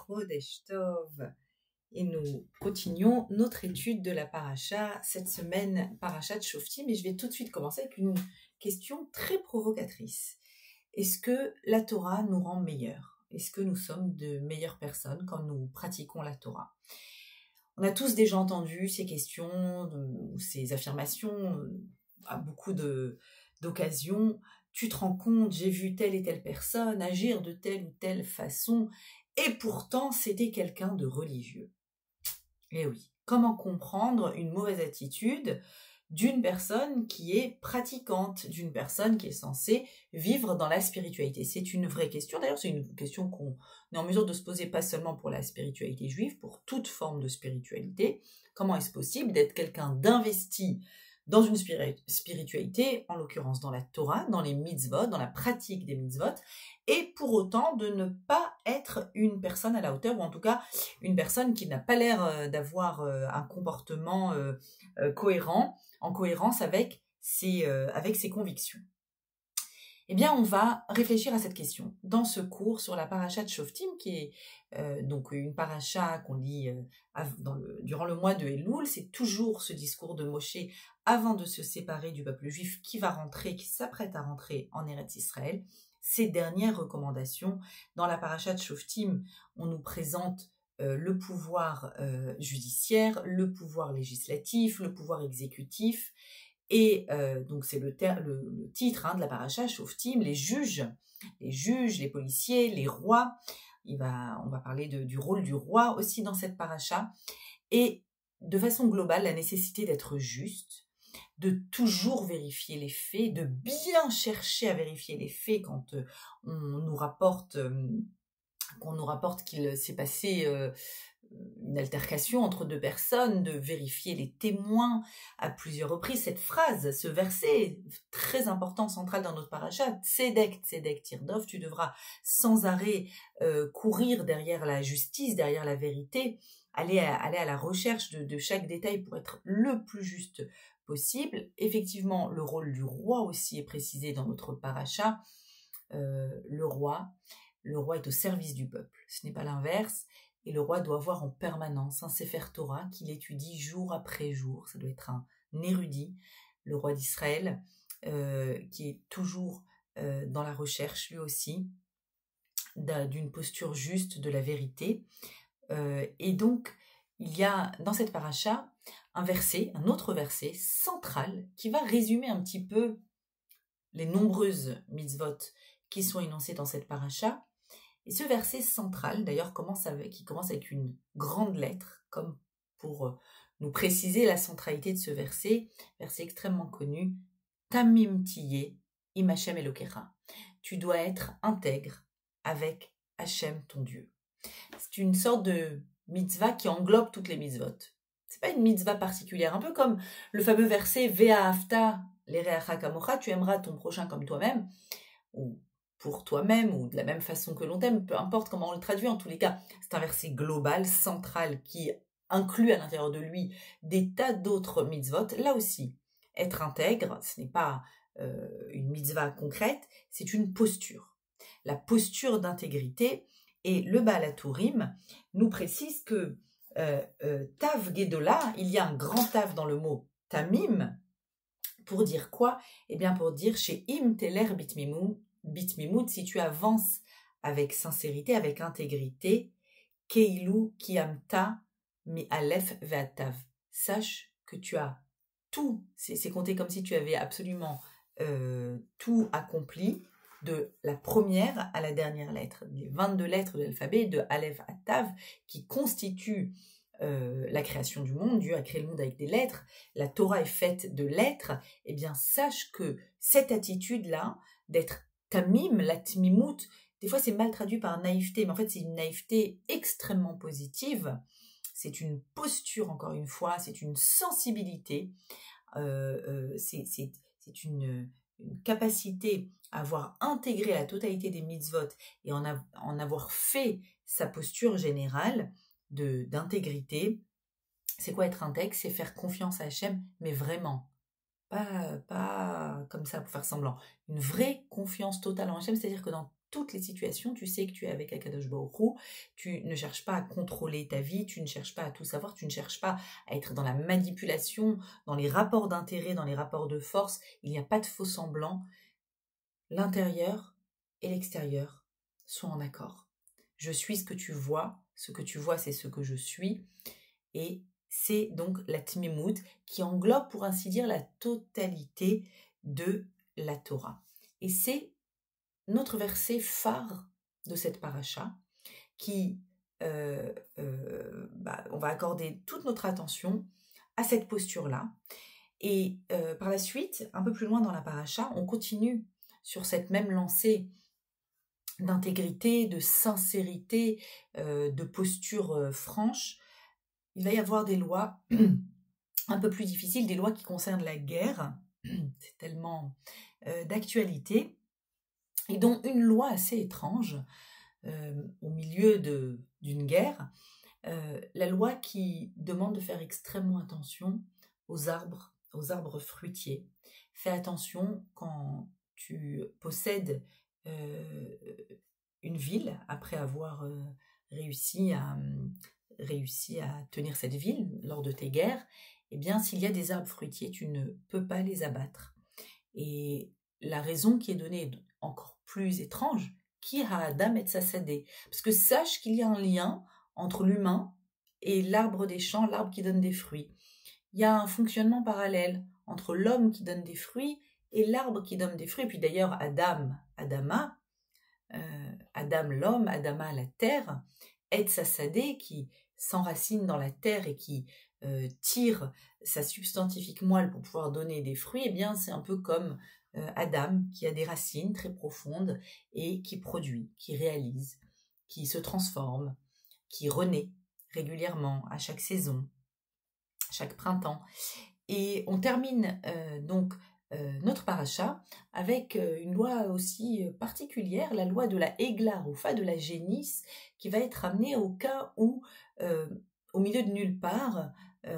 Chodesh Tov. Et nous continuons notre étude de la paracha, cette semaine parachat Shoftim, et je vais tout de suite commencer avec une question très provocatrice. Est-ce que la Torah nous rend meilleurs? Est-ce que nous sommes de meilleures personnes quand nous pratiquons la Torah? On a tous déjà entendu ces questions, ces affirmations à beaucoup d'occasions. Tu te rends compte, j'ai vu telle et telle personne agir de telle ou telle façon, et pourtant c'était quelqu'un de religieux. Eh oui, comment comprendre une mauvaise attitude d'une personne qui est pratiquante, d'une personne qui est censée vivre dans la spiritualité? C'est une vraie question, d'ailleurs c'est une question qu'on est en mesure de se poser pas seulement pour la spiritualité juive, pour toute forme de spiritualité. Comment est-ce possible d'être quelqu'un d'investi dans une spiritualité, en l'occurrence dans la Torah, dans les mitzvot, dans la pratique des mitzvot, et pour autant de ne pas être une personne à la hauteur, ou en tout cas une personne qui n'a pas l'air d'avoir un comportement cohérent, en cohérence avec ses convictions. Eh bien, on va réfléchir à cette question dans ce cours sur la paracha de Shoftim, qui est donc une paracha qu'on lit durant le mois de Elul. C'est toujours ce discours de Moshe avant de se séparer du peuple juif qui s'apprête à rentrer en Eretz Israël. Ces dernières recommandations, dans la paracha de Shoftim, on nous présente le pouvoir judiciaire, le pouvoir législatif, le pouvoir exécutif. Et donc c'est le titre de la paracha Shoftim, les juges, les policiers, les rois. On va parler du rôle du roi aussi dans cette paracha. Et de façon globale, la nécessité d'être juste, de toujours vérifier les faits, de bien chercher à vérifier les faits quand on nous rapporte qu'il s'est passé une altercation entre deux personnes, de vérifier les témoins à plusieurs reprises. Cette phrase, ce verset très important, central dans notre paracha, Tzedek, Tzedek Tirdov, tu devras sans arrêt courir derrière la justice, derrière la vérité, aller à la recherche de chaque détail pour être le plus juste possible. Effectivement, le rôle du roi aussi est précisé dans notre paracha. Le roi est au service du peuple, ce n'est pas l'inverse. Et le roi doit avoir en permanence un Sefer Torah qu'il étudie jour après jour. Ça doit être un érudit, le roi d'Israël, qui est toujours dans la recherche, lui aussi, d'une posture juste de la vérité. Et donc, il y a dans cette paracha un autre verset central, qui va résumer un petit peu les nombreuses mitzvot qui sont énoncées dans cette paracha. Et ce verset central, d'ailleurs, qui commence avec une grande lettre, comme pour nous préciser la centralité de ce verset extrêmement connu, Tamim Tiyeh im Hashem Elokecha. Tu dois être intègre avec Hashem ton Dieu. C'est une sorte de mitzvah qui englobe toutes les mitzvot. C'est pas une mitzvah particulière, un peu comme le fameux verset Ve'ahavta l'ereacha kamocha, tu aimeras ton prochain comme toi-même, ou pour toi-même, ou de la même façon que l'on t'aime, peu importe comment on le traduit, en tous les cas, c'est un verset global, central, qui inclut à l'intérieur de lui des tas d'autres mitzvot. Là aussi, être intègre, ce n'est pas une mitzvah concrète, c'est une posture. La posture d'intégrité, et le Baal HaTurim nous précise que Tav Gedola, il y a un grand Tav dans le mot Tamim, pour dire quoi? Eh bien pour dire chez Im Teler Bitmimut, si tu avances avec sincérité, avec intégrité, Keilu Kiamta Mi Aleph Ve'atav. Sache que tu as tout, c'est compté comme si tu avais absolument tout accompli, de la première à la dernière lettre, les 22 lettres de l'alphabet, de Aleph à Tav, qui constituent la création du monde. Dieu a créé le monde avec des lettres, la Torah est faite de lettres. Eh bien, sache que cette attitude-là, d'être tamim, la tmimout, des fois c'est mal traduit par naïveté, mais en fait c'est une naïveté extrêmement positive, c'est une posture, encore une fois, c'est une sensibilité, c'est une capacité à avoir intégré la totalité des mitzvot et en avoir fait sa posture générale d'intégrité. C'est quoi être intègre? C'est faire confiance à Hachem, mais vraiment. Pas comme ça pour faire semblant. Une vraie confiance totale en Hachem, c'est-à-dire que dans toutes les situations, tu sais que tu es avec Akadosh Baruch Hu, tu ne cherches pas à contrôler ta vie, tu ne cherches pas à tout savoir, tu ne cherches pas à être dans la manipulation, dans les rapports d'intérêt, dans les rapports de force, il n'y a pas de faux semblants. L'intérieur et l'extérieur sont en accord. Je suis ce que tu vois c'est ce que je suis, et c'est donc la Tmimout qui englobe, pour ainsi dire, la totalité de la Torah. Et c'est notre verset phare de cette paracha qui, on va accorder toute notre attention à cette posture-là. Et par la suite, un peu plus loin dans la paracha, on continue sur cette même lancée d'intégrité, de sincérité, de posture franche. Il va y avoir des lois un peu plus difficiles, des lois qui concernent la guerre, c'est tellement d'actualité, et dont une loi assez étrange, au milieu d'une guerre, la loi qui demande de faire extrêmement attention aux arbres fruitiers. Fais attention quand tu possèdes une ville, après avoir réussi à tenir cette ville lors de tes guerres, eh bien, s'il y a des arbres fruitiers, tu ne peux pas les abattre. Et la raison qui est donnée est encore plus étrange, qui ha Adam et Sassadé, parce que sache qu'il y a un lien entre l'humain et l'arbre des champs, l'arbre qui donne des fruits. Il y a un fonctionnement parallèle entre l'homme qui donne des fruits et l'arbre qui donne des fruits. Et puis d'ailleurs, Adam l'homme, Adama la terre, et Sassadé qui s'enracine dans la terre et qui tire sa substantifique moelle pour pouvoir donner des fruits, eh bien c'est un peu comme Adam qui a des racines très profondes et qui produit, qui réalise, qui se transforme, qui renaît régulièrement à chaque saison, chaque printemps. Et on termine donc notre paracha avec une loi aussi particulière, la loi de la Égla Roufa, de la génisse, qui va être amenée au cas où, au milieu de nulle part,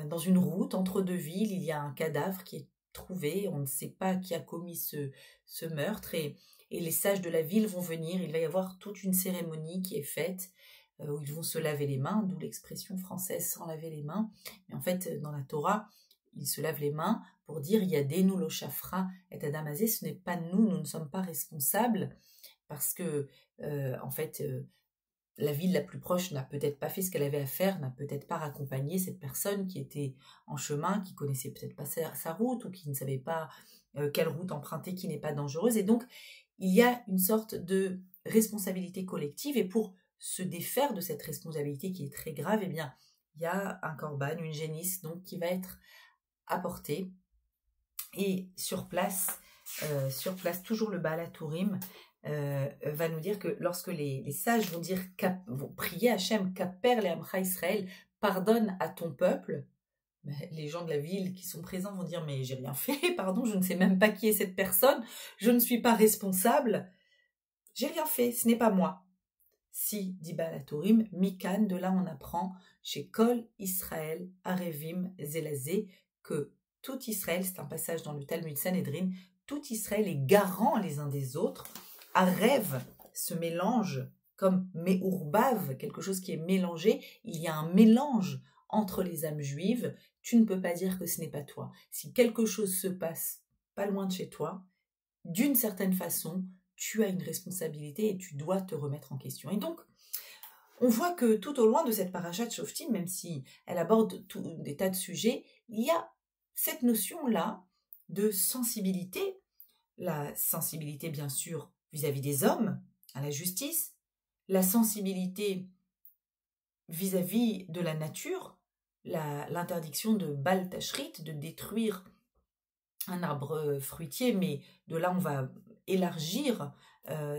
dans une route entre deux villes, il y a un cadavre qui est trouvé, on ne sait pas qui a commis ce meurtre, et les sages de la ville vont venir, il va y avoir toute une cérémonie qui est faite, où ils vont se laver les mains, d'où l'expression française sans laver les mains, mais en fait dans la Torah, ils se lavent les mains pour dire Yadenu lo shafra et Adamazé, ce n'est pas nous ne sommes pas responsables, parce que en fait la ville la plus proche n'a peut-être pas fait ce qu'elle avait à faire, n'a peut-être pas raccompagné cette personne qui était en chemin, qui connaissait peut-être pas sa route, ou qui ne savait pas quelle route emprunter qui n'est pas dangereuse, et donc il y a une sorte de responsabilité collective, et pour se défaire de cette responsabilité qui est très grave, eh bien il y a un korban, une génisse, donc qui va être apporté, et sur place toujours le Baal HaTurim va nous dire que lorsque les sages vont prier Hachem, Kaper le'amcha Israël, pardonne à ton peuple, les gens de la ville qui sont présents vont dire mais j'ai rien fait, pardon, je ne sais même pas qui est cette personne, je ne suis pas responsable, j'ai rien fait, ce n'est pas moi. Si, dit Baal HaTurim, Mikan, de là on apprend chez Kol Israël Arevim Zelazé, que tout Israël, c'est un passage dans le Talmud Sanhedrin, tout Israël est garant les uns des autres. Arev se mélange comme Me'urbav, quelque chose qui est mélangé. Il y a un mélange entre les âmes juives. Tu ne peux pas dire que ce n'est pas toi. Si quelque chose se passe pas loin de chez toi, d'une certaine façon, tu as une responsabilité et tu dois te remettre en question. Et donc, on voit que tout au loin de cette paracha de Shoftim, même si elle aborde des tas de sujets, il y a cette notion-là de sensibilité, la sensibilité bien sûr vis-à-vis des hommes, à la justice, la sensibilité vis-à-vis de la nature, l'interdiction de Bal Tashrit, de détruire un arbre fruitier, mais de là on va élargir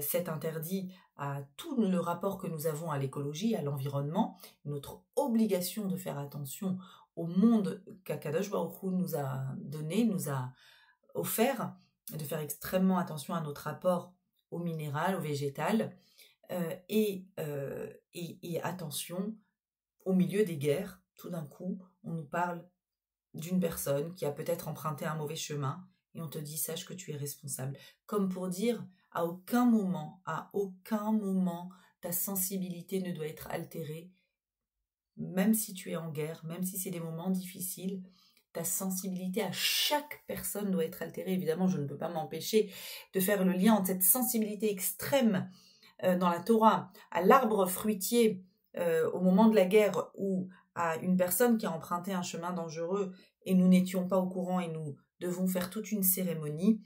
cet interdit à tout le rapport que nous avons à l'écologie, à l'environnement, notre obligation de faire attention au monde qu'Akadosh Baruch Hu nous a donné, nous a offert, de faire extrêmement attention à notre rapport au minéral, au végétal, et attention au milieu des guerres. Tout d'un coup, on nous parle d'une personne qui a peut-être emprunté un mauvais chemin, et on te dit sache que tu es responsable. Comme pour dire à aucun moment, ta sensibilité ne doit être altérée, même si tu es en guerre, même si c'est des moments difficiles, ta sensibilité à chaque personne doit être altérée. Évidemment, je ne peux pas m'empêcher de faire le lien entre cette sensibilité extrême dans la Torah, à l'arbre fruitier au moment de la guerre, ou à une personne qui a emprunté un chemin dangereux et nous n'étions pas au courant et nous devons faire toute une cérémonie.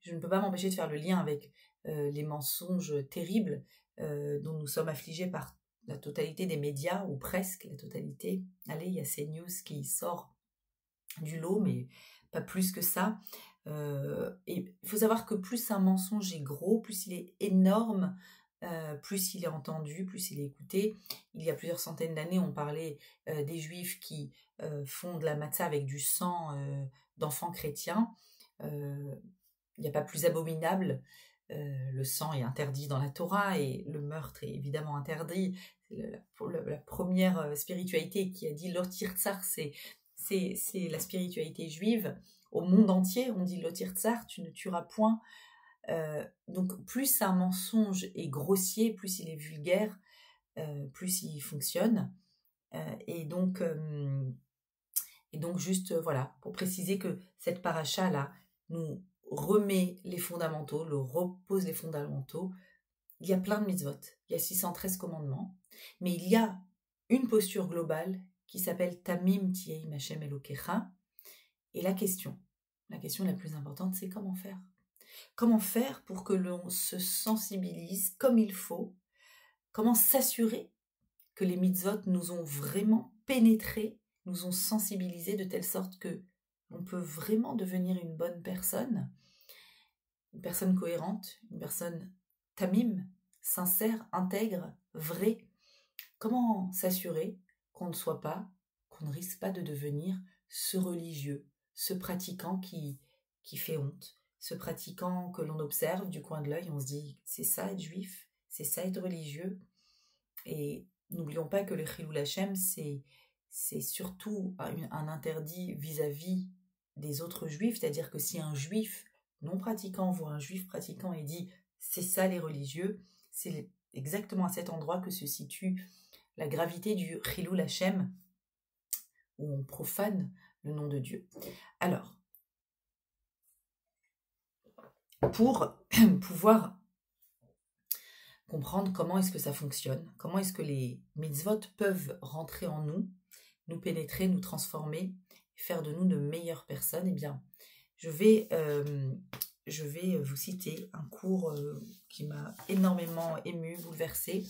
Je ne peux pas m'empêcher de faire le lien avec les mensonges terribles dont nous sommes affligés par la totalité des médias, ou presque la totalité. Allez, il y a CNews qui sort du lot, mais pas plus que ça. Et il faut savoir que plus un mensonge est gros, plus il est énorme, plus il est entendu, plus il est écouté. Il y a plusieurs centaines d'années, on parlait des Juifs qui font de la matzah avec du sang d'enfants chrétiens. Il n'y a pas plus abominable. Le sang est interdit dans la Torah et le meurtre est évidemment interdit. La première spiritualité qui a dit Lotir Tsar, c'est la spiritualité juive. Au monde entier, on dit Lotir Tsar, tu ne tueras point. Donc plus un mensonge est grossier, plus il est vulgaire, plus il fonctionne. Et donc juste voilà, pour préciser que cette paracha là nous remet les fondamentaux, repose les fondamentaux. Il y a plein de mitzvot, il y a 613 commandements, mais il y a une posture globale qui s'appelle Tamim Tieim Hashem Elokecha. Et la question la plus importante, c'est comment faire. Comment faire pour que l'on se sensibilise comme il faut? Comment s'assurer que les mitzvot nous ont vraiment pénétrés, nous ont sensibilisés de telle sorte que l'on peut vraiment devenir une bonne personne, une personne cohérente, une personne tamim, sincère, intègre, vraie. Comment s'assurer qu'on ne risque pas de devenir ce religieux, ce pratiquant qui fait honte, ce pratiquant que l'on observe du coin de l'œil, on se dit c'est ça être juif, c'est ça être religieux. Et n'oublions pas que le Chilul Hashem, c'est surtout un interdit vis-à-vis des autres juifs, c'est-à-dire que si un juif non pratiquant voit un juif pratiquant et dit c'est ça les religieux, c'est exactement à cet endroit que se situe la gravité du Chilul Hashem, où on profane le nom de Dieu. Alors, pour pouvoir comprendre comment est-ce que ça fonctionne, comment est-ce que les mitzvot peuvent rentrer en nous, nous pénétrer, nous transformer, faire de nous de meilleures personnes, eh bien, je vais vous citer un cours qui m'a énormément ému, bouleversé,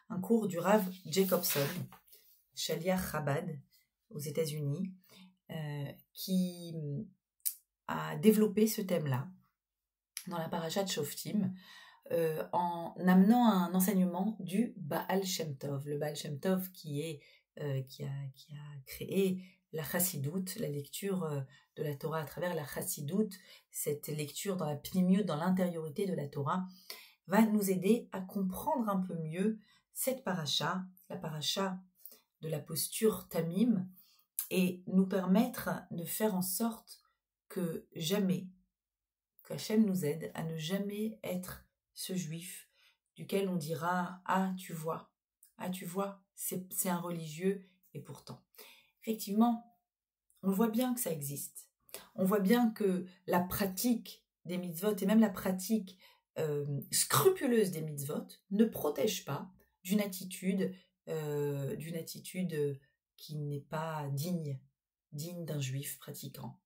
un cours du Rav Jacobson, Shaliach Chabad, aux États-Unis, qui a développé ce thème-là dans la parashat Shoftim, en amenant un enseignement du Baal Shem Tov. Le Baal Shem Tov qui a créé la Chassidoute, la lecture de la Torah à travers la Chassidoute, cette lecture dans la pnimiut, dans l'intériorité de la Torah, va nous aider à comprendre un peu mieux cette paracha, la paracha de la posture Tamim, et nous permettre de faire en sorte que Hachem nous aide à ne jamais être ce juif duquel on dira « Ah, tu vois, c'est un religieux » et pourtant. Effectivement, on voit bien que ça existe. On voit bien que la pratique des mitzvot et même la pratique scrupuleuse des mitzvot ne protège pas d'une attitude qui n'est pas digne d'un juif pratiquant.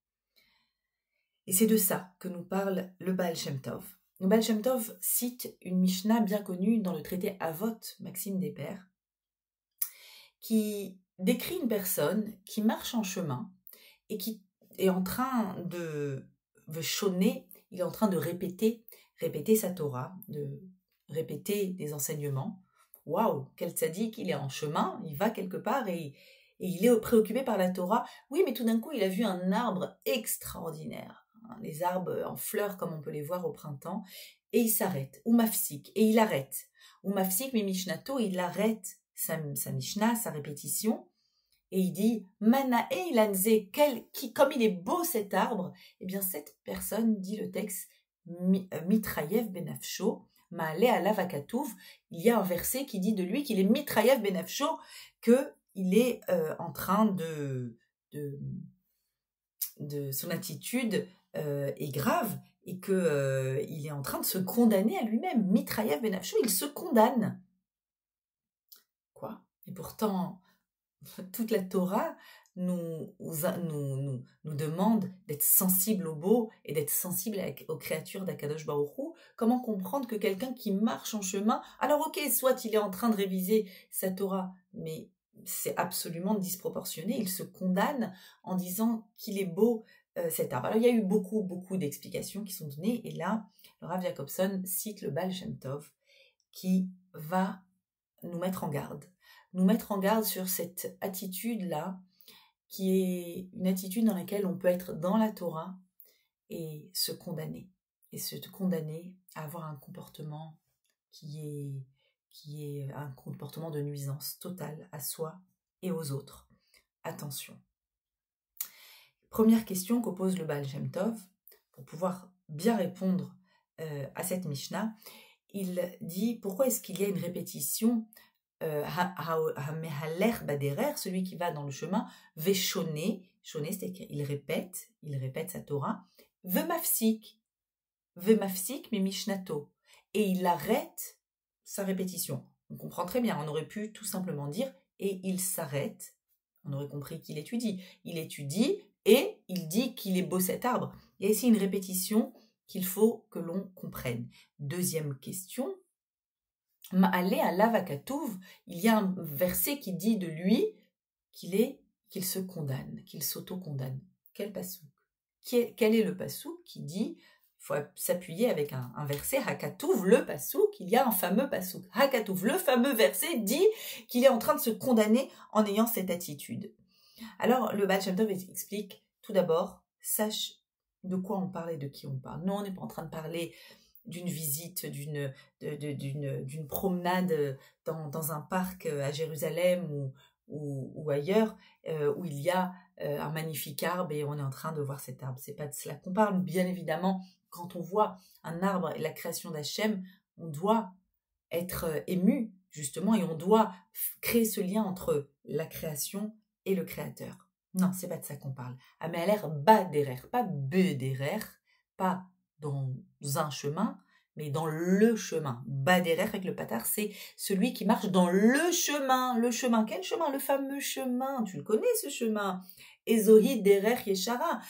Et c'est de ça que nous parle le Baal Shem Tov. Le Baal Shem Tov cite une Mishnah bien connue dans le traité Avot, Maxime des Pères, qui décrit une personne qui marche en chemin et qui est en train de chôner, il est en train de répéter sa Torah, de répéter des enseignements. Waouh, quel tzaddik, il est en chemin, il va quelque part et il est préoccupé par la Torah. Oui, mais tout d'un coup, il a vu un arbre extraordinaire, les arbres en fleurs comme on peut les voir au printemps, et il s'arrête, ou mafsik, et il arrête. Ou mafsik, mais mishnato, il arrête sa Mishnah, sa répétition, et il dit Manae ilanze, comme il est beau cet arbre, eh bien cette personne, dit le texte, mitrayev benafsho, maale alav akatouv, il y a un verset qui dit de lui qu'il est mitrayev benafsho, qu'il est en train de son attitude est grave et que il est en train de se condamner à lui-même. Mitrayev benafsho, il se condamne. Quoi? Et pourtant, toute la Torah nous demande d'être sensible au beau et d'être sensible aux créatures d'Akadosh Baruch Hu. Comment comprendre que quelqu'un qui marche en chemin, alors ok, soit il est en train de réviser sa Torah, mais c'est absolument disproportionné, il se condamne en disant qu'il est beau cet arbre. Alors il y a eu beaucoup d'explications qui sont données, et là, le Rav Jacobson cite le Baal Shem Tov qui va nous mettre en garde sur cette attitude-là, qui est une attitude dans laquelle on peut être dans la Torah et se condamner à avoir un comportement qui est un comportement de nuisance totale à soi et aux autres. Attention. Première question qu'oppose le Baal Shem Tov, pour pouvoir bien répondre à cette Mishnah, il dit pourquoi est-ce qu'il y a une répétition Hamehaler baderer, celui qui va dans le chemin, Veshoné, Shoné, c'est-à-dire il répète sa Torah, Vemafsik, mais Mishnato, et il arrête sa répétition. On comprend très bien, on aurait pu tout simplement dire, et il s'arrête, on aurait compris qu'il étudie. Il étudie et il dit qu'il est beau cet arbre. Il y a ici une répétition qu'il faut que l'on comprenne. Deuxième question, Ma'ale alav akatouv, il y a un verset qui dit de lui qu'il se condamne, qu'il s'auto-condamne. Quel pasouk? Quel est le pasouk qui dit, il faut s'appuyer avec un verset, Hakatouv, le pasouk, il y a un fameux pasouk. Hakatouv, le fameux verset, dit qu'il est en train de se condamner en ayant cette attitude. Alors, le Baal Shem Tov explique, tout d'abord, sache de quoi on parle et de qui on parle. Non, on n'est pas en train de parler d'une visite, d'une promenade dans un parc à Jérusalem ou ailleurs, où il y a un magnifique arbre et on est en train de voir cet arbre. C'est pas de cela qu'on parle. Bien évidemment, quand on voit un arbre et la création d'Hachem, on doit être ému, justement, et on doit créer ce lien entre la création et le créateur. Non, c'est pas de ça qu'on parle. Améaler baderer, pas bederer, pas dans un chemin, mais dans le chemin. Baderer avec le patar, c'est celui qui marche dans le chemin. Le chemin, quel chemin? Le fameux chemin. Tu le connais, ce chemin. Ezohi derer yeshara.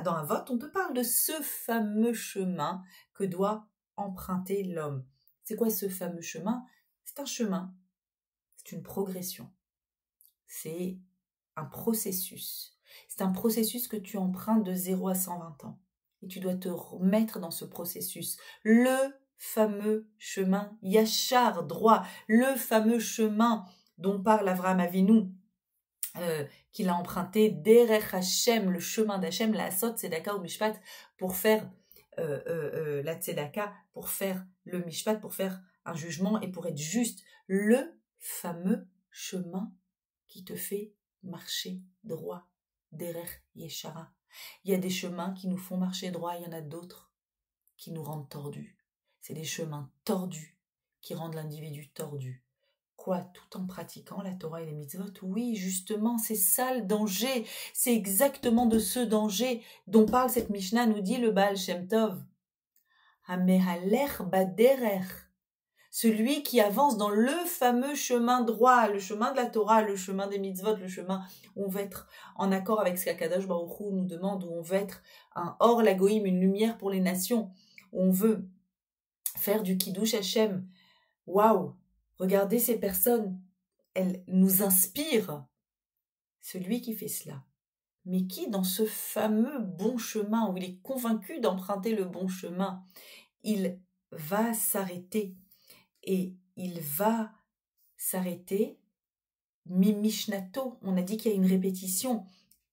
Dans Avot, on te parle de ce fameux chemin que doit emprunter l'homme. C'est quoi ce fameux chemin? C'est un chemin. C'est une progression. C'est un processus. C'est un processus que tu empruntes de 0 à 120 ans. Et tu dois te remettre dans ce processus. Le fameux chemin yachar, droit. Le fameux chemin dont parle Avraham Avinu, qu'il a emprunté, Derech Hashem, le chemin d'Hachem, la Asot, Tzedaka ou Mishpat, pour faire la Tzedaka, pour faire le Mishpat, pour faire un jugement et pour être juste. Le fameux chemin qui te fait marcher droit, Derech Yeshara. Il y a des chemins qui nous font marcher droit, il y en a d'autres qui nous rendent tordus. C'est des chemins tordus qui rendent l'individu tordu. Quoi, tout en pratiquant la Torah et les mitzvot? Oui, justement, c'est ça le danger. C'est exactement de ce danger dont parle cette Mishnah, nous dit le Baal Shem Tov. Hamehaler baderer. Celui qui avance dans le fameux chemin droit, le chemin de la Torah, le chemin des mitzvot, le chemin où on va être en accord avec ce qu'Akadosh Baruch Hu nous demande, où on veut être un or lagoïm, une lumière pour les nations, où on veut faire du kiddush Hashem. Waouh! Regardez ces personnes, elles nous inspirent. Celui qui fait cela, mais qui dans ce fameux bon chemin, où il est convaincu d'emprunter le bon chemin, il va s'arrêter. Et il va s'arrêter, mishnato, on a dit qu'il y a une répétition,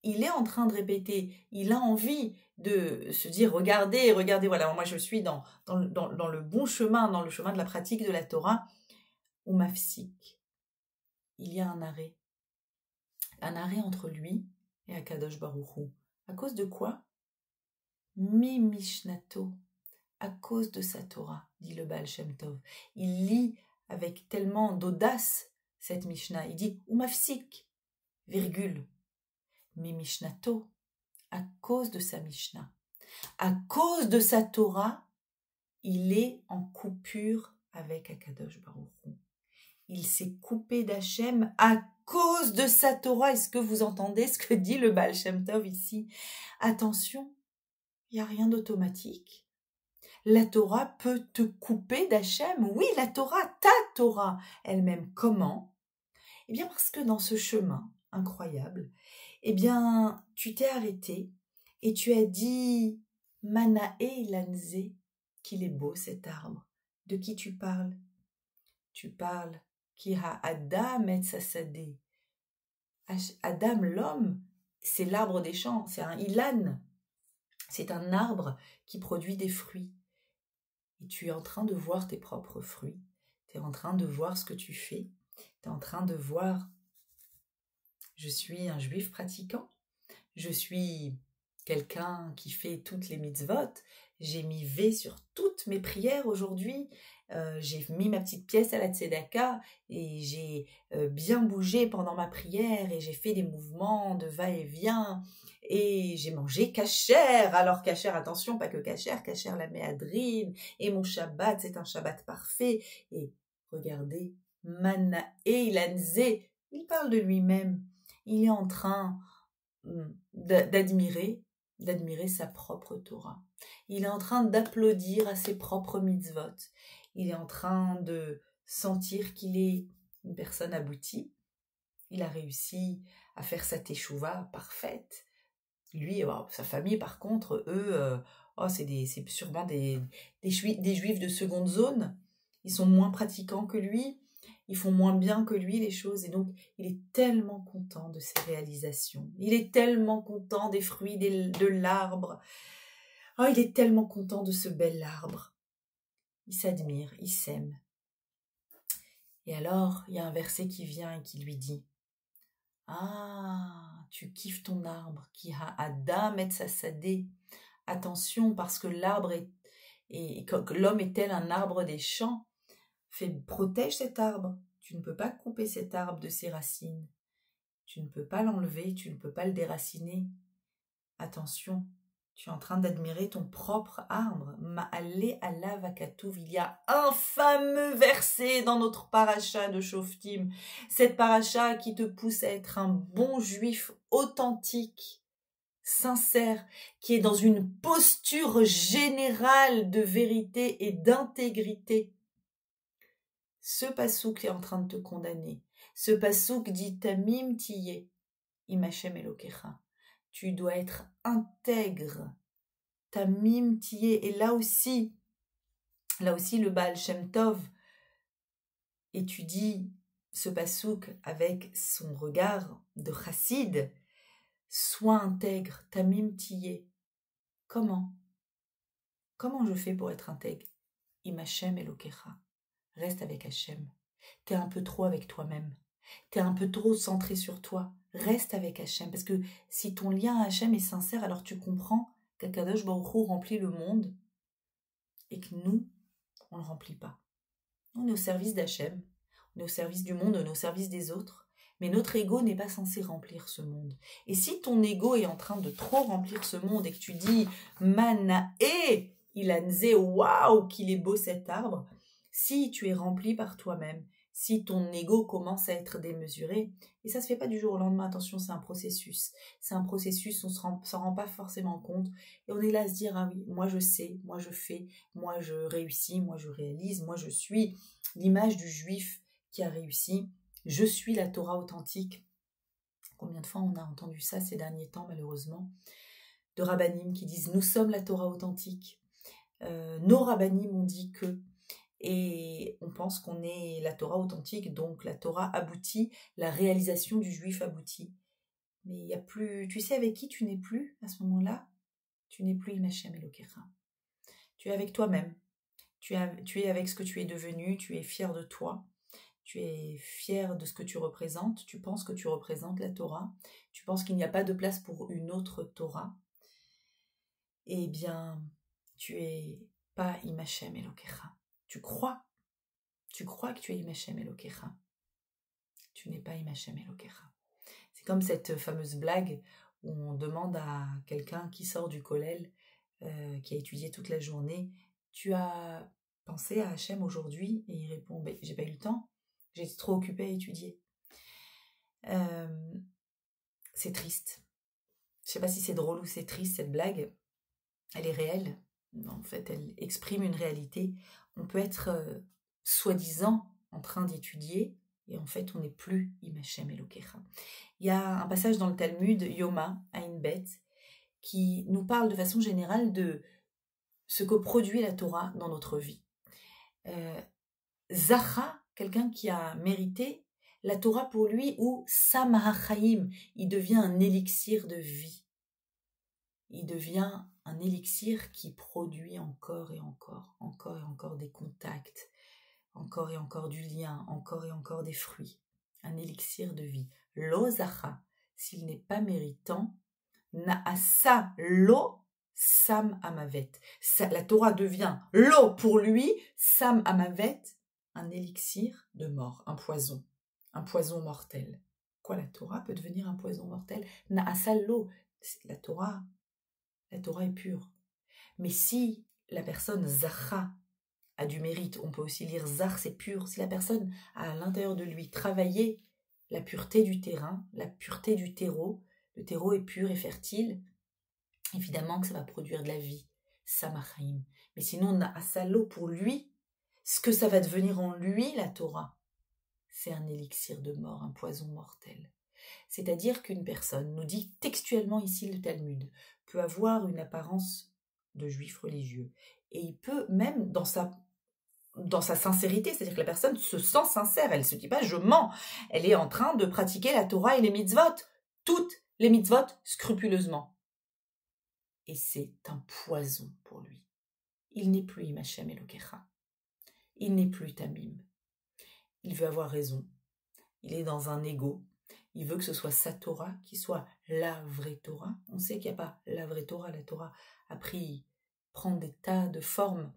il est en train de répéter, il a envie de se dire, regardez, voilà, moi je suis dans le bon chemin, dans le chemin de la pratique de la Torah, ou mafsik, il y a un arrêt. un arrêt entre lui et Akadosh Baruch Hu. À cause de quoi? Mi Mishnato, à cause de sa Torah, dit le Baal Shem Tov. Il lit avec tellement d'audace cette Mishnah. Il dit Umafsik, virgule, Mi Mishnato, à cause de sa Mishnah. À cause de sa Torah, il est en coupure avec Akadosh Baruch Hu. Il s'est coupé d'Hachem à cause de sa Torah. Est-ce que vous entendez ce que dit le Baal Shem Tov ici? Attention, il n'y a rien d'automatique. La Torah peut te couper d'Hachem. Oui, la Torah, ta Torah elle-même. Comment? Eh bien parce que dans ce chemin incroyable, eh bien, tu t'es arrêté et tu as dit « Manae lanze » qu'il est beau cet arbre. De qui tu parles? Tu parles qui ha Adam et Sassadé. Adam, l'homme, c'est l'arbre des champs, c'est un ilan. C'est un arbre qui produit des fruits. Et tu es en train de voir tes propres fruits. Tu es en train de voir ce que tu fais. Tu es en train de voir, je suis un juif pratiquant. Je suis quelqu'un qui fait toutes les mitzvot. J'ai mis V sur toutes mes prières aujourd'hui. J'ai mis ma petite pièce à la tzedaka et j'ai bien bougé pendant ma prière et j'ai fait des mouvements de va-et-vient et j'ai mangé kasher. Alors kasher, attention, pas que kasher la méadrine et mon Shabbat, c'est un Shabbat parfait. Et regardez, Mana et Ilanze, il parle de lui-même. Il est en train d'admirer sa propre Torah. Il est en train d'applaudir à ses propres mitzvot. Il est en train de sentir qu'il est une personne aboutie. Il a réussi à faire sa teshuva parfaite. Lui, sa famille, par contre, eux, c'est sûrement des juifs de seconde zone. Ils sont moins pratiquants que lui. Ils font moins bien que lui les choses. Et donc, il est tellement content de ses réalisations. Il est tellement content des fruits de l'arbre. Oh, il est tellement content de ce bel arbre. Il s'admire, il s'aime. Et alors, il y a un verset qui vient et qui lui dit « Ah, tu kiffes ton arbre, qui a Adam et Sassadé. Attention, parce que l'arbre que l'homme est tel un arbre des champs. Protège cet arbre. Tu ne peux pas couper cet arbre de ses racines. Tu ne peux pas l'enlever, tu ne peux pas le déraciner. Attention. Tu es en train d'admirer ton propre arbre. Ma'ale alav hakatuv. Il y a un fameux verset dans notre paracha de Shoftim. Cette paracha qui te pousse à être un bon juif authentique, sincère, qui est dans une posture générale de vérité et d'intégrité. Ce pasouk est en train de te condamner. Ce pasouk dit Tamim Tiyeh, Im Hashem Elokecha. Tu dois être intègre, Tamim Tiyeh. Et là aussi, le Baal Shem Tov étudie ce pasouk avec son regard de chassid. Sois intègre, Tamim Tiyeh. Comment je fais pour être intègre? Im Hashem Elokecha. Reste avec Hashem. T'es un peu trop avec toi-même. T'es un peu trop centré sur toi. Reste avec Hachem, parce que si ton lien à Hachem est sincère, alors tu comprends qu'Akadosh Baruch Hu remplit le monde et que nous, on ne le remplit pas. On est au service d'Hachem, on est au service du monde, on est au service des autres, mais notre ego n'est pas censé remplir ce monde. Et si ton ego est en train de trop remplir ce monde et que tu dis « Manae ilanze » waouh, qu'il est beau cet arbre, si tu es rempli par toi-même, si ton ego commence à être démesuré, et ça se fait pas du jour au lendemain, attention, c'est un processus, on s'en rend pas forcément compte, et on est là à se dire, ah oui, moi je sais, moi je fais, moi je réussis, moi je réalise, moi je suis l'image du juif qui a réussi, je suis la Torah authentique. Combien de fois on a entendu ça ces derniers temps, malheureusement, de rabbanim qui disent, nous sommes la Torah authentique, nos rabbanim ont dit que, et on pense qu'on est la Torah authentique, donc la Torah aboutie, la réalisation du juif aboutie. Mais il n'y a plus, tu sais avec qui tu n'es plus à ce moment-là? Tu n'es plus Im Hashem Elokecha. Tu es avec toi-même. Tu es avec ce que tu es devenu, tu es fier de toi. tu es fier de ce que tu représentes, tu penses que tu représentes la Torah, tu penses qu'il n'y a pas de place pour une autre Torah, eh bien, tu es pas Imachem Elokecha. Tu crois que tu es Imachem Elokecha. Tu n'es pas Imachem Elokecha. C'est comme cette fameuse blague où on demande à quelqu'un qui sort du kollel, qui a étudié toute la journée, tu as pensé à Hachem aujourd'hui? Et il répond, j'ai pas eu le temps, j'étais trop occupée à étudier. C'est triste. Je sais pas si c'est drôle ou c'est triste cette blague. Elle est réelle. En fait, elle exprime une réalité. On peut être soi-disant en train d'étudier et en fait, on n'est plus Imachem Elokecha. Il y a un passage dans le Talmud, Yoma, Ayin Bet, qui nous parle de façon générale de ce que produit la Torah dans notre vie. Zacha, quelqu'un qui a mérité, la Torah pour lui, ou Sam HaChaim, il devient un élixir de vie. Il devient un élixir qui produit encore et encore des contacts, encore et encore du lien, encore et encore des fruits. Un élixir de vie. Lo Zacha, s'il n'est pas méritant, Naasa lo Sam Amavet. La Torah devient l'eau pour lui, Sam Amavet, un élixir de mort, un poison mortel. Quoi, la Torah peut devenir un poison mortel? Naasa lo, la Torah est pure. Mais si la personne Zacha a du mérite, on peut aussi lire Zach, c'est pur. Si la personne a à l'intérieur de lui travaillé la pureté du terrain, la pureté du terreau, le terreau est pur et fertile, évidemment que ça va produire de la vie, Samachaim. Mais sinon, on a Asalo pour lui, ce que ça va devenir en lui, la Torah, c'est un élixir de mort, un poison mortel. C'est-à-dire qu'une personne, nous dit textuellement ici le Talmud, peut avoir une apparence de juif religieux. Et il peut même, dans sa sincérité, c'est-à-dire que la personne se sent sincère, elle ne se dit pas « je mens », elle est en train de pratiquer la Torah et les mitzvot, toutes les mitzvot scrupuleusement. Et c'est un poison pour lui. Il n'est plus Imachem Elokecha. Il n'est plus Tamim. Il veut avoir raison. Il est dans un ego. Il veut que ce soit sa Torah, qui soit la vraie Torah. On sait qu'il n'y a pas la vraie Torah. La Torah a prend des tas de formes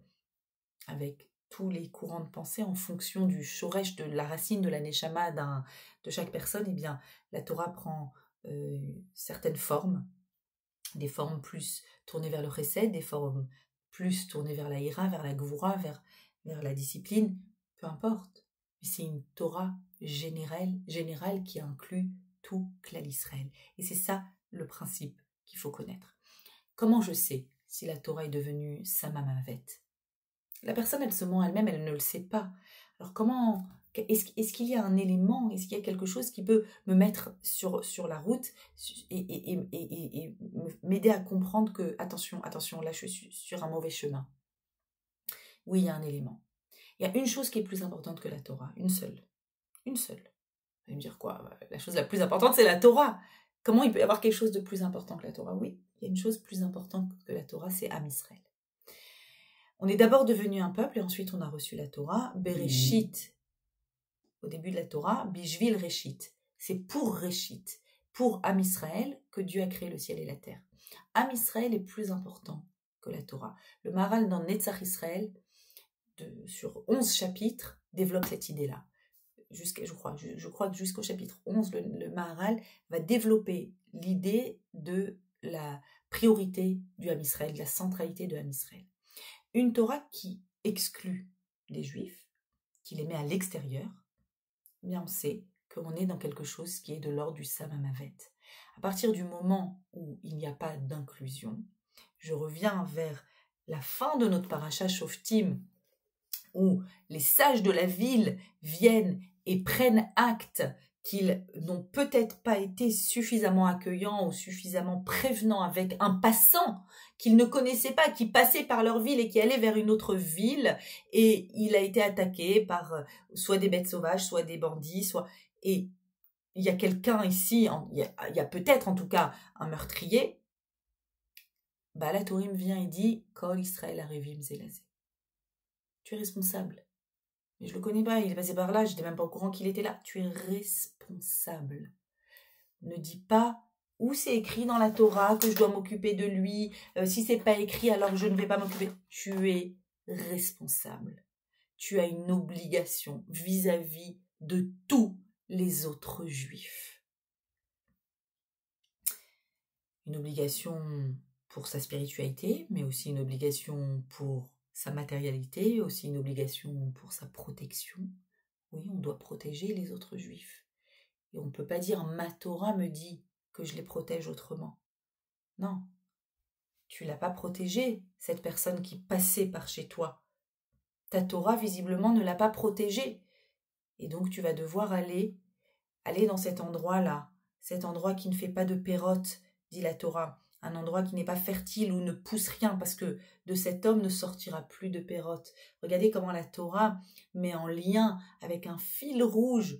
avec tous les courants de pensée en fonction du shoresh, de la racine de la neshama de chaque personne. Eh bien, la Torah prend certaines formes, des formes plus tournées vers le chesed, des formes plus tournées vers la ira, vers la gvura, vers la discipline, peu importe. Mais c'est une Torah générale qui inclut tout Klal Israël. Et c'est ça le principe qu'il faut connaître. Comment je sais si la Torah est devenue Samamavet? La personne, elle se ment elle-même, elle ne le sait pas. Alors comment... Est-ce qu'il y a un élément, est-ce qu'il y a quelque chose qui peut me mettre sur la route et m'aider à comprendre que, attention, là je suis sur un mauvais chemin? Oui, il y a un élément. Il y a une chose qui est plus importante que la Torah, une seule. Vous allez me dire quoi? La chose la plus importante, c'est la Torah. Comment il peut y avoir quelque chose de plus important que la Torah? Oui, il y a une chose plus importante que la Torah, c'est Am Israël. On est d'abord devenu un peuple et ensuite on a reçu la Torah. Bereshit, au début de la Torah, Bishvil Reshit. C'est pour Reshit, pour Am Israël, que Dieu a créé le ciel et la terre. Am Israël est plus important que la Torah. Le Maharal dans Netzach Israël, sur 11 chapitres, développe cette idée-là. Je crois que jusqu'au chapitre 11, le Maharal va développer l'idée de la priorité du Am Israël, de la centralité de Am Israël. Une Torah qui exclut les Juifs, qui les met à l'extérieur, eh bien on sait qu'on est dans quelque chose qui est de l'ordre du Samamavet. À partir du moment où il n'y a pas d'inclusion, je reviens vers la fin de notre paracha Shoftim, où les sages de la ville viennent et prennent acte qu'ils n'ont peut-être pas été suffisamment accueillants ou suffisamment prévenants avec un passant qu'ils ne connaissaient pas, qui passait par leur ville et qui allait vers une autre ville, et il a été attaqué par soit des bêtes sauvages, soit des bandits, et il y a quelqu'un ici, il y a peut-être en tout cas un meurtrier. La Torah vient et dit « Kol Israël Arevim Zelazé ». Tu es responsable. Mais je le connais pas, il est passé par là, je n'étais même pas au courant qu'il était là. Tu es responsable. Ne dis pas où c'est écrit dans la Torah que je dois m'occuper de lui. Si c'est pas écrit, alors je ne vais pas m'occuper. Tu es responsable. Tu as une obligation vis-à-vis de tous les autres juifs. Une obligation pour sa spiritualité, mais aussi une obligation pour sa matérialité, aussi une obligation pour sa protection. Oui, on doit protéger les autres juifs. Et on ne peut pas dire « ma Torah me dit que je les protège autrement ». Non, tu ne l'as pas protégé, cette personne qui passait par chez toi. Ta Torah, visiblement, ne l'a pas protégé. Et donc, tu vas devoir aller dans cet endroit-là, cet endroit qui ne fait pas de pérote, dit la Torah, un endroit qui n'est pas fertile où ne pousse rien, parce que de cet homme ne sortira plus de pérote. Regardez comment la Torah met en lien avec un fil rouge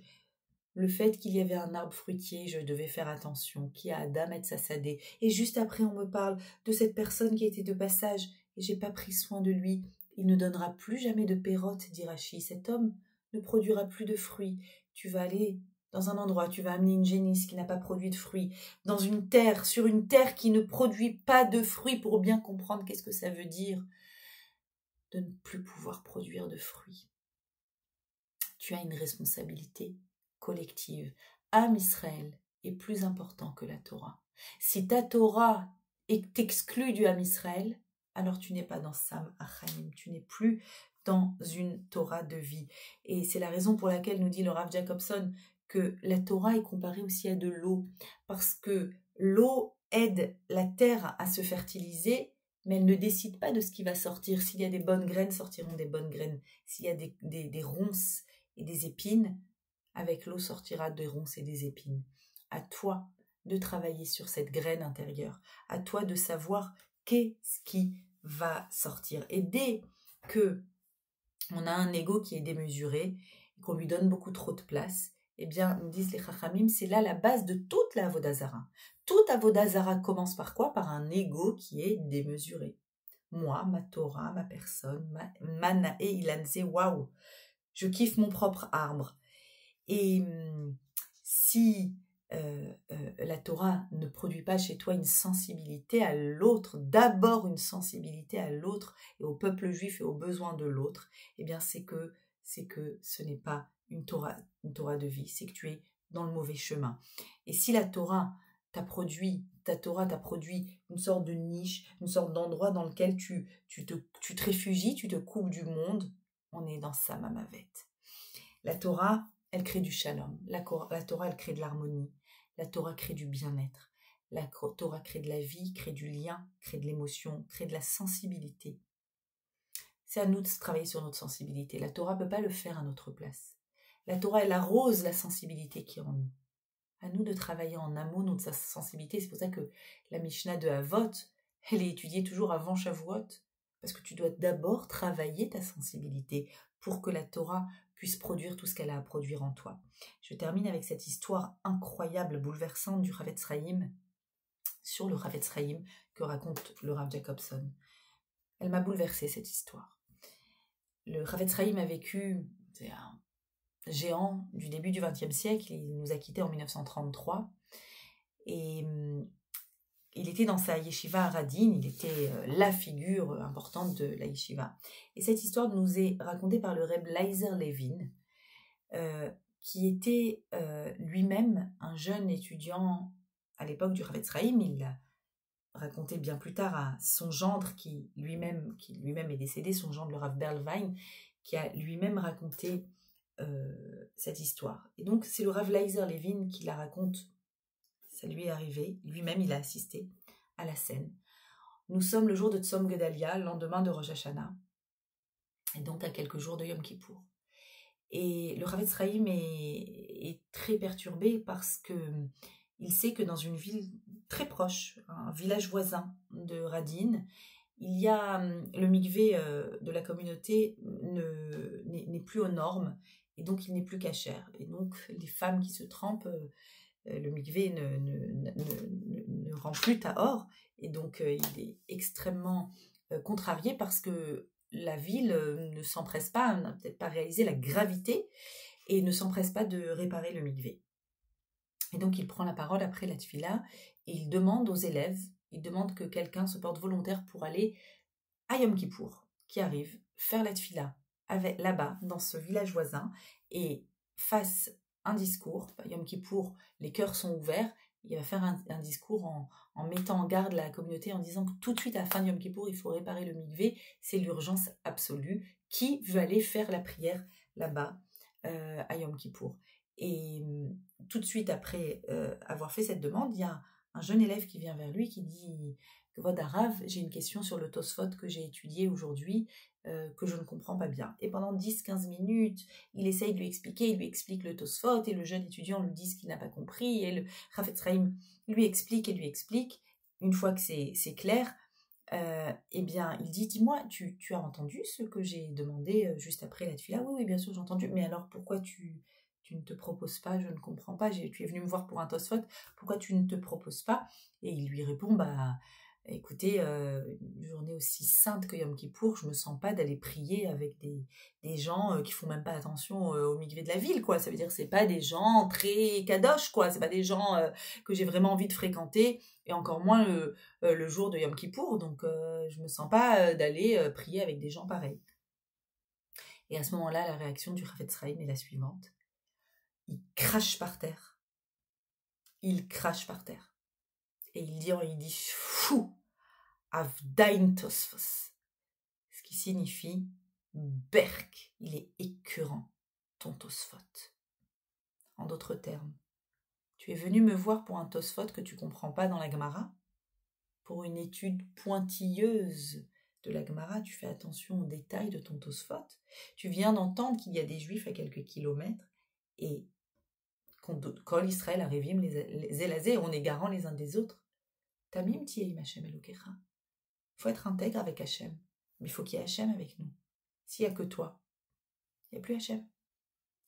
le fait qu'il y avait un arbre fruitier, je devais faire attention, qui a Adam et Sassadé. Et juste après, on me parle de cette personne qui était de passage, et j'ai pas pris soin de lui. Il ne donnera plus jamais de pérote, dit Rachi. Cet homme ne produira plus de fruits. Tu vas aller dans un endroit, tu vas amener une génisse qui n'a pas produit de fruits, dans une terre, sur une terre qui ne produit pas de fruits, pour bien comprendre qu'est-ce que ça veut dire de ne plus pouvoir produire de fruits. Tu as une responsabilité collective. Am Israël est plus important que la Torah. Si ta Torah t'exclut du Am Israël, alors tu n'es pas dans Sam Achaim, tu n'es plus dans une Torah de vie. Et c'est la raison pour laquelle nous dit le Rav Jacobson que la Torah est comparée aussi à de l'eau, parce que l'eau aide la terre à se fertiliser, mais elle ne décide pas de ce qui va sortir. S'il y a des bonnes graines, sortiront des bonnes graines. S'il y a des ronces et des épines, avec l'eau sortira des ronces et des épines. À toi de travailler sur cette graine intérieure. À toi de savoir qu'est-ce qui va sortir. Et dès que on a un ego qui est démesuré, qu'on lui donne beaucoup trop de place, eh bien, nous disent les Chachamim, c'est là la base de toute la Avodah Zara. Toute Avodah Zara commence par quoi? Par un ego qui est démesuré. Moi, ma Torah, ma personne, ma nae ilanze, waouh, je kiffe mon propre arbre. Et si la Torah ne produit pas chez toi une sensibilité à l'autre, d'abord une sensibilité à l'autre et au peuple juif et aux besoins de l'autre, eh bien c'est que ce n'est pas une Torah de vie, c'est que tu es dans le mauvais chemin. Et si la Torah t'a produit une sorte de niche, une sorte d'endroit dans lequel tu te réfugies, tu te coupes du monde, on est dans Samamavet. La Torah, elle crée du shalom. La Torah, elle crée de l'harmonie. La Torah crée du bien-être. La Torah crée de la vie, crée du lien, crée de l'émotion, crée de la sensibilité. C'est à nous de travailler sur notre sensibilité. La Torah ne peut pas le faire à notre place. La Torah, elle arrose la sensibilité qui est en nous. À nous de travailler en amont notre sensibilité. C'est pour ça que la Mishnah de Havot, elle est étudiée toujours avant Shavuot. Parce que tu dois d'abord travailler ta sensibilité pour que la Torah puisse produire tout ce qu'elle a à produire en toi. Je termine avec cette histoire incroyable, bouleversante du Chavetz Chaim, sur le Chavetz Chaim que raconte le Rav Jacobson. Elle m'a bouleversée, cette histoire. Le Chavetz Chaim a vécu, c'est un géant du début du XXe siècle, il nous a quittés en 1933, et il était dans sa yeshiva à Radin, il était la figure importante de la yeshiva. Et cette histoire nous est racontée par le Reb Leizer Levin, qui était lui-même un jeune étudiant à l'époque du Chavetz Chaim. Il l'a raconté bien plus tard à son gendre qui lui-même est décédé, son gendre le Rav Berlwein, qui a lui-même raconté cette histoire. Et donc c'est le Rav Leizer Levin qui la raconte. Ça lui est arrivé, lui-même il a assisté à la scène. Nous sommes le jour de Tzom Gedalia, le lendemain de Rosh Hashanah, et donc à quelques jours de Yom Kippour. Et le Chavetz Chaim est très perturbé parce que il sait que dans une ville très proche, un village voisin de Radin, il y a le mikvé de la communauté n'est plus aux normes, et donc il n'est plus cachère. Et donc les femmes qui se trempent, le mikvé ne rend plus tahor, et donc il est extrêmement contrarié parce que la ville ne s'empresse pas, n'a peut-être pas réalisé la gravité et ne s'empresse pas de réparer le mikvé. Et donc il prend la parole après la tfila et il demande aux élèves, il demande que quelqu'un se porte volontaire pour aller à Yom Kippour, qui arrive, faire la tfila là-bas, dans ce village voisin, et fasse un discours. Yom Kippour, les cœurs sont ouverts, il va faire un discours en mettant en garde la communauté, en disant que tout de suite à la fin de Yom Kippour, il faut réparer le mikvé, c'est l'urgence absolue. Qui veut aller faire la prière là-bas à Yom Kippour? Et tout de suite après avoir fait cette demande, il y a un jeune élève qui vient vers lui qui dit « Kvod Harav, j'ai une question sur le Tosfot que j'ai étudié aujourd'hui, que je ne comprends pas bien. » Et pendant 10-15 minutes, il essaye de lui expliquer, il lui explique le Tosfot, et le jeune étudiant lui dit ce qu'il n'a pas compris, et le Chafetz Chaim lui explique et lui explique. Une fois que c'est clair, eh bien, il dit « Dis-moi, tu as entendu ce que j'ai demandé juste après la tfila ?»« Oui, bien sûr, j'ai entendu. Mais alors, pourquoi tu ne te proposes pas? Je ne comprends pas. Tu es venu me voir pour un Tosfot. Pourquoi tu ne te proposes pas ?» Et il lui répond « Écoutez, une journée aussi sainte que Yom Kippour, je me sens pas d'aller prier avec des gens qui font même pas attention au mikvé de la ville, quoi. Ça veut dire que c'est pas des gens très kadosh, quoi. C'est pas des gens que j'ai vraiment envie de fréquenter, et encore moins le jour de Yom Kippour. Donc je me sens pas d'aller prier avec des gens pareils. » Et à ce moment-là, la réaction du Chafetz Chaim est la suivante. Il crache par terre. Il crache par terre. Et il dit fou, avdain tosfos, ce qui signifie berk, il est écœurant, ton tosfot. En d'autres termes, tu es venu me voir pour un tosfot que tu comprends pas dans la Gemara, pour une étude pointilleuse de la Gemara, tu fais attention aux détails de ton tosfot. Tu viens d'entendre qu'il y a des juifs à quelques kilomètres et quand l'Israël arrivim les élazés, on est garants les uns des autres. Tamim ti'eim Hashem Elokecha. Il faut être intègre avec Hachem. Mais il faut qu'il y ait Hachem avec nous. S'il n'y a que toi, il n'y a plus Hachem.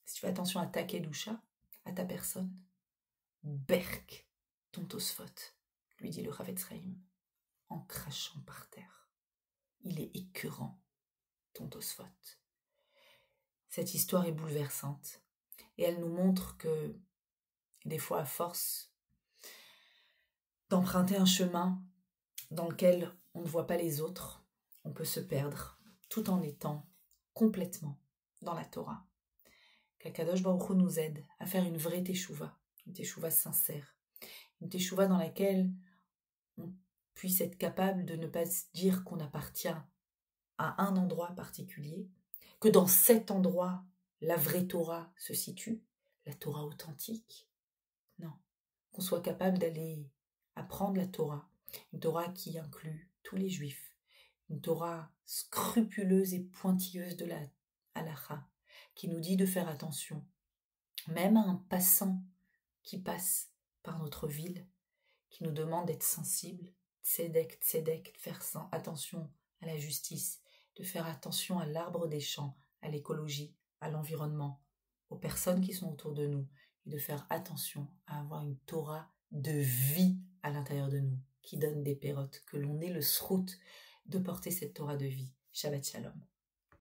Si tu fais attention à ta kedusha, à ta personne, berk ton tosfot, lui dit le Chafetz Chaim, en crachant par terre. Il est écœurant, ton tosfot. Cette histoire est bouleversante. Et elle nous montre que, des fois, à force d'emprunter un chemin dans lequel on ne voit pas les autres, on peut se perdre, tout en étant complètement dans la Torah. Qu'Akadosh Baruch Hu nous aide à faire une vraie teshuva, une teshuva sincère, une teshuva dans laquelle on puisse être capable de ne pas se dire qu'on appartient à un endroit particulier, que dans cet endroit, la vraie Torah se situe, la Torah authentique. Non, qu'on soit capable d'aller apprendre la Torah, une Torah qui inclut tous les juifs, une Torah scrupuleuse et pointilleuse de la halakha, qui nous dit de faire attention, même à un passant qui passe par notre ville, qui nous demande d'être sensible, tzedek, de faire attention à la justice, de faire attention à l'arbre des champs, à l'écologie, à l'environnement, aux personnes qui sont autour de nous, et de faire attention à avoir une Torah de vie à l'intérieur de nous, qui donne des pérotes, que l'on ait le srout de porter cette Torah de vie. Shabbat Shalom.